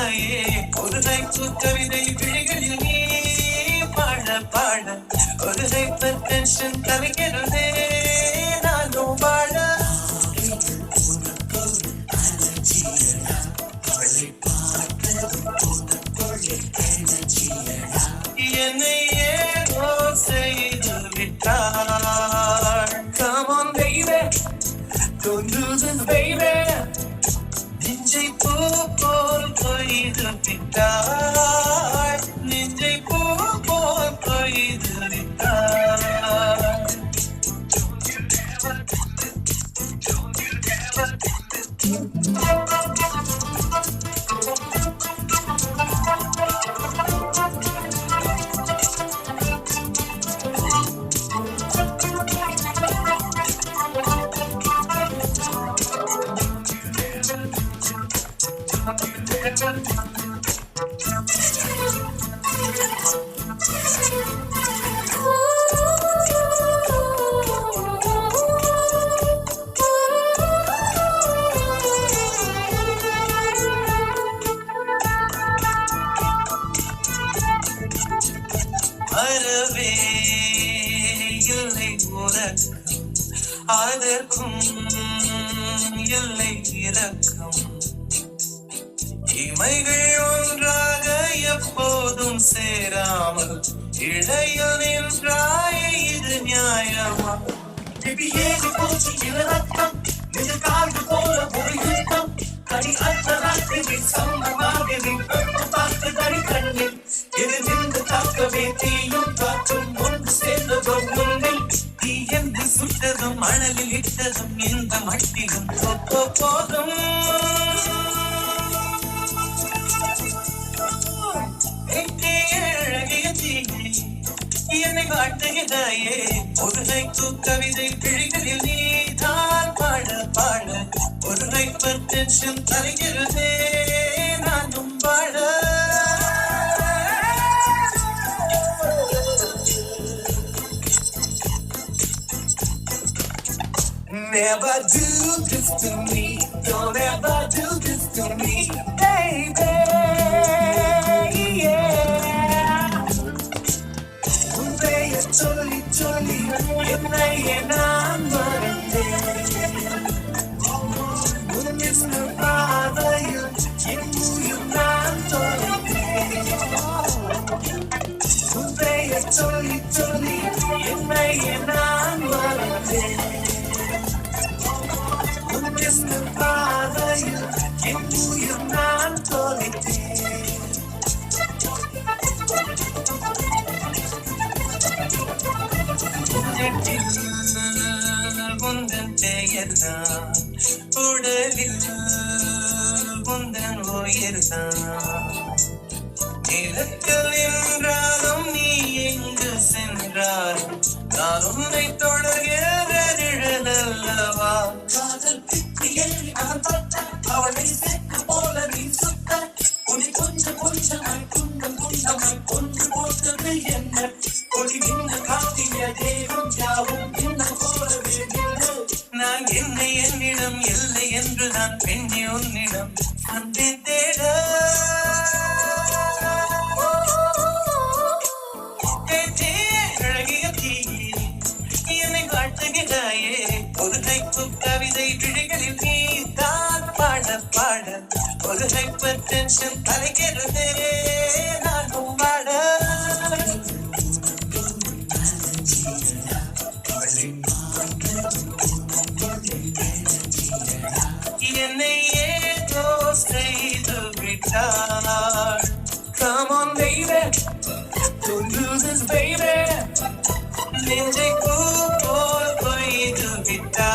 கவிதையே ஒரு கைப்பு கவிதை விழிகளில் நீ பாட பாட ஒரு ஹைப்பர் டென்ஷன் கவிக்கிறதே நானும் பாட என்னை ஏதோ செய்து விட்டாள். Come on baby, don't do this baby. நெஞ்சை பூ போல் கொய்து விட்டாள். நெஞ்சை பூ போல் கொய்து விட்டாள். அறவே இல்லை உனக்கு அதற்கும் இல்லை இரக்கம். இமைகள் ஒன்றாக எப்போதும் சேராமல் இடையில் நின்றாய இது நியாயமா? ஏறி போச்சு இளரத்தம் நிஜ காடு போல ஒரு யுத்தம் கடி அர்த்தராத்திரி சம்பமாகவே பார்த்து தனி கண்ணில் இது நின்று தாக்கவே தீயும் காற்றும் ஒன்று சேர்ந்ததும் உண்மை. தீ என்று சுட்டதும் மணலில் இட்டதும் இந்த மட்டிலும் போதும். என்னை காட்டுகிறாயே ஒரு கைப்பு கவிதை விழிகளில் நீ தான் பாட பாட ஒரு ஹைப்பர் டென்ஷன் தருகிறதே நானும் பாட. Never do this to me, don't ever do this to me, baby, yeah. உன்னைய சொல்லி சொல்லி என்னைய நான் மறந்தேன். உன்னின் பார்வையில் என் உயிர் நான் தொலைத்தேன். உன்னைய சொல்லி சொல்லி என்னைய நான் மறந்தேன். பாதையில் என் உயிர் நான் தொலைத்தேன். உந்தன் பெயர்தான் உடலில் உந்தன் உயிர்தான். நிலத்தில் என்றாலும் நீ எங்கு சென்றாலும் நான் உன்னை தொடர்கிற நிழல் அல்லவா? காதல் பித்தியில் அவன் தொட்ட அவளை சேர்க்க போல நீ சுத்த உன்னை கொஞ்சம் கொஞ்சமாய் குண்டம் குண்டமாய் கொன்று போட்டது என்ன? கொடி நின்று காட்டிய தேவம் யாவும் இன்னும் போலவே நின்று. நான் என்னை என்னிடம் இல்லை என்று நான் பெண்ணி உன்னிடம் அன்பை தேட அழகிய தீயே என்னை காட்டுகிறாயே ஒரு கைப்பு கவிதை விழிகளில் நீ தான் பாட பாட ஒரு ஹைப்பர் டென்ஷன் தலைக்கிறதே நானும் பாட. என்னை ஏதோ செய்து விட்டாள். Come on baby, don't do this baby. நெஞ்சை பூ போல் கொய்து விட்டாள்.